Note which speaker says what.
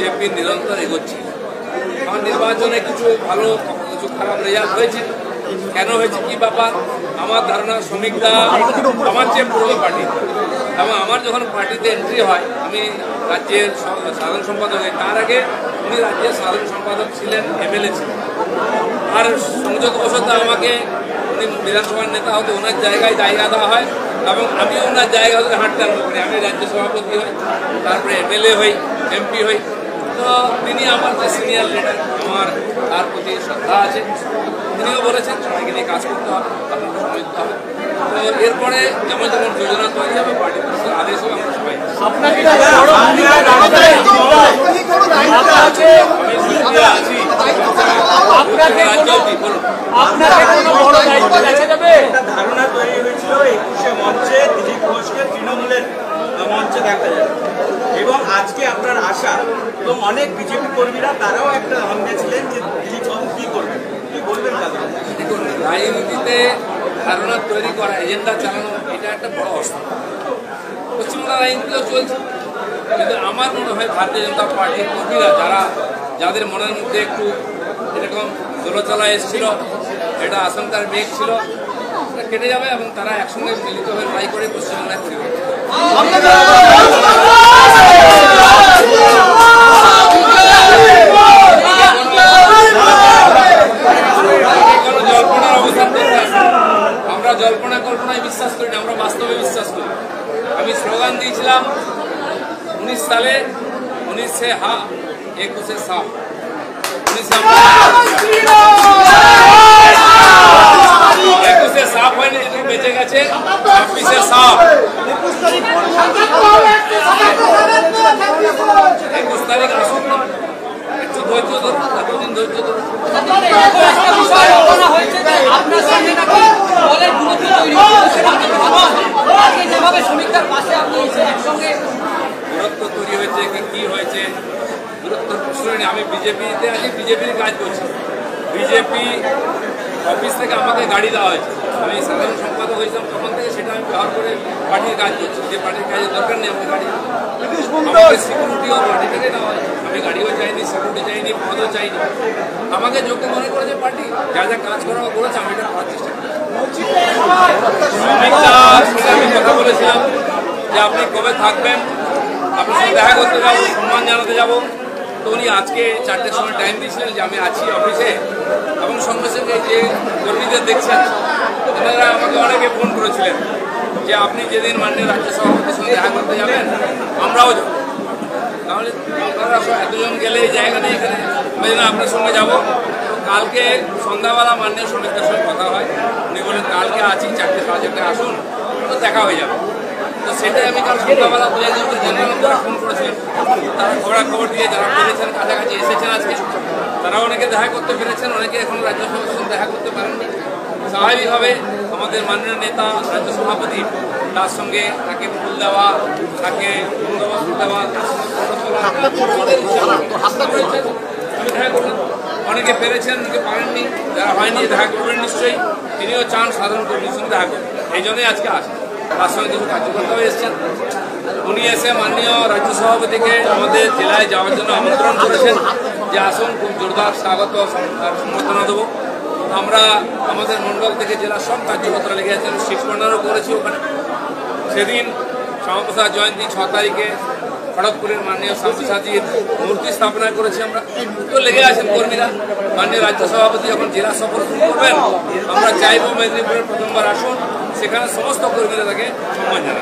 Speaker 1: BJP নিরন্তর এগোচ্ছে। আমার নির্বাচনে কিছু ভালো কিছু খারাপ রেজাল্ট হয়েছে। কেন হয়েছে কি ব্যাপার? আমার ধারণা শ্রমিকরা আমার চেয়ে পুরনো পার্টি, এবং আমার যখন পার্টিতে এন্ট্রি হয়, আমি রাজ্যের সাধারণ সম্পাদক হই, তার আগে উনি রাজ্যের সাধারণ সম্পাদক ছিলেন, এমএলএ ছিলেন। আর সংযোগবশত আমাকে উনি বিধানসভার নেতা হতে ওনার জায়গায় জায়গা দেওয়া হয়, এবং আমিও ওনার জায়গা হতে হাঁটতে আরম্ভ করি। আমি রাজ্য সভাপতি হই, তারপরে এমএলএ হই, এমপি হই। তো তিনি আমার যে সিনিয়র লিডার, আমার তার প্রতি শ্রদ্ধা আছে। তিনিও বলেছেন সবাইকে নিয়ে কাজ করতে হবে, আপনাকে সময় দিতে হবে। তো এরপরে যেমন যেমন যোজনা তৈরি হবে পার্টির আদেশও আমরা সবাই
Speaker 2: ধারণা তৈরি হয়েছিল 21শে মঞ্চে দিলীপ ঘোষকে তৃণমূলের মঞ্চে দেখা যাবে, এবং আজকে আপনার আশা এবং অনেক বিজেপি কর্মীরা তারাও একটা ধারণা ছিলেন যে দিলীপ বাবু কি করবেন, কি বলবেন তাদের?
Speaker 1: দেখুন, রাজনীতিতে ধারণা তৈরি করা, এজেন্ডা চালানো, এটা একটা বড় অস্ত্র। পশ্চিমবঙ্গ রাজনীতিতেও চলছে, কিন্তু আমার মনে হয় ভারতীয় জনতা পার্টির কর্মীরা যাদের মনের মধ্যে একটু এরকম দোলচলা এসেছিল, এটা আশঙ্কার মেঘ ছিল, কেটে যাবে এবং তারা একসঙ্গে মিলিত হয়ে লড়াই করে পশ্চিমবাংলায় পরিবর্তন। আমরা জল্পনা কল্পনায় বিশ্বাস করি না, আমরা বাস্তবে বিশ্বাস করি। আমি স্লোগান দিয়েছিলাম 19 সালে, 19 से हा 21 से साफ। 21 से साफ হয়নি, যেটুকু বেঁচে গেছে 26 से साफ। 21 তারিখ আসুন, একটু ধৈর্য ধরুন, এতদিন ধৈর্য ধরুন। দূরত্ব তৈরি হয়েছে কি হয়েছে, দূরত্ব প্রশ্ন নেই। আমি বিজেপিতে আছি, বিজেপির কাজ করছি। বিজেপি অফিস থেকে আমাকে গাড়ি দেওয়া হয়েছে, আমি সাধারণ সম্পাদক হয়েছিলাম তখন থেকে, সেটা আমি ব্যবহার করে পার্টির কাজ করছি। যে পার্টির কাজের দরকার নেই আমাকে গাড়ি, আমাকে সিকিউরিটিও পার্টি থেকে দেওয়া হয়েছে। আমি গাড়িও চাইনি, সিকিউরিটি চাইনি, পদও চাইনি। আমাকে যোগ্য মনে করেছে পার্টি, যা যা কাজ করা করেছে, আমি এটা করার চেষ্টা করি। আমি কথা বলেছিলাম যে আপনি কবে থাকবেন, আপনার সাথে দেখা করতে যাবো, সম্মান জানাতে যাবো। তো উনি আজকে 4টের সময় টাইম দিয়েছিলেন যে আমি আছি অফিসে, এবং সঙ্গে সঙ্গে যে কর্মীদের দেখছেন ওনারা আমাকে অনেকে ফোন করেছিলেন যে আপনি যেদিন মাননীয় রাজ্য সভাপতির সঙ্গে দেখা করতে যাবেন আমরাও যাব। তাহলে আপনারা এতজন গেলে এই জায়গা নেই এখানে, ওই জন্য আপনার সঙ্গে যাবো। কালকে সন্ধ্যাবেলা মাননীয় শ্রমিকদের সঙ্গে কথা হয়, উনি বলেন কালকে আছি 4টে 5:30 আসুন, তো দেখা হয়ে যাবে। তো সেটাই আমি কাল সন্ধ্যাবেলা 2-1 জেনারেল যারা ফোন করেছিলেন, তারা খবরাখবর দিয়ে যারা পেরেছেন, কাছাকাছি এসেছেন আজকে, তারা অনেকে দেখা করতে পেরেছেন, অনেকে এখন রাজ্য সভাপতির সঙ্গে দেখা করতে পারেননি। স্বাভাবিকভাবে আমাদের মাননীয় নেতা রাজ্য সভাপতি, তার সঙ্গে তাকে ফুল দেওয়া, তাকে বন্দোবস্ত দেওয়া, তার সঙ্গে আমি দেখা করলাম। অনেকে পেরেছেন, অনেকে পারেননি, যারা হয়নি দেখা করবেন নিশ্চয়ই। তিনিও চান সাধারণ কর্মীর সঙ্গে দেখা করবেন, এই জন্যই আজকে আসেন। তার সঙ্গে কিছু কার্যকর্তাও এসেছেন। উনি এসে মাননীয় রাজ্য সভাপতিকে আমাদের জেলায় যাওয়ার জন্য আমন্ত্রণ করেছেন যে আসুন, খুব জোরদার স্বাগত আর সম্বর্ধনা দেবো। আমরা আমাদের মণ্ডল থেকে জেলার সব কার্যকর্তারা লেগে আছেন, সিট কর্নারও করেছি ওখানে। সেদিন শ্যামাপ্রসাদ জয়ন্তী 6 তারিখে খড়গপুরের মাননীয় সাজির মূর্তি স্থাপনা করেছি আমরা। তো লেগে আছেন কর্মীরা। মাননীয় রাজ্য সভাপতি যখন জেলা সফর শুরু করবেন, আমরা চাইব মেদিনীপুরের প্রথমবার আসুন, সেখানে সমস্ত কর্মীরা তাকে সম্মান জানাবেন।